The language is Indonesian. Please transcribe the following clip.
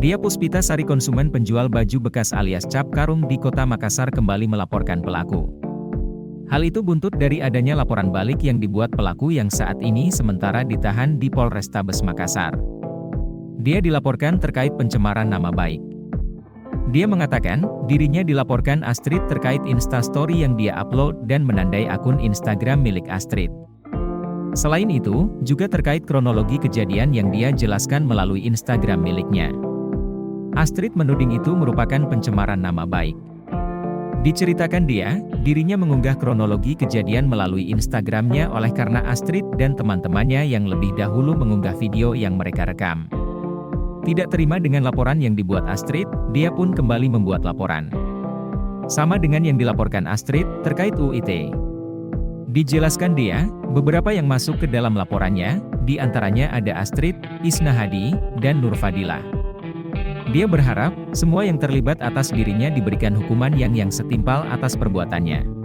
Dia Puspita Sari, konsumen penjual baju bekas alias cap karung di Kota Makassar, kembali melaporkan pelaku. Hal itu buntut dari adanya laporan balik yang dibuat pelaku yang saat ini sementara ditahan di Polrestabes Makassar. Dia dilaporkan terkait pencemaran nama baik. Dia mengatakan, dirinya dilaporkan Astrid terkait Instastory yang dia upload dan menandai akun Instagram milik Astrid. Selain itu, juga terkait kronologi kejadian yang dia jelaskan melalui Instagram miliknya. Astrid menuding itu merupakan pencemaran nama baik. Diceritakan dia, dirinya mengunggah kronologi kejadian melalui Instagramnya oleh karena Astrid dan teman-temannya yang lebih dahulu mengunggah video yang mereka rekam. Tidak terima dengan laporan yang dibuat Astrid, dia pun kembali membuat laporan. Sama dengan yang dilaporkan Astrid, terkait UIT. Dijelaskan dia, beberapa yang masuk ke dalam laporannya, di antaranya ada Astrid, Isna Hadi, dan Nur Fadilah. Dia berharap, semua yang terlibat atas dirinya diberikan hukuman yang setimpal atas perbuatannya.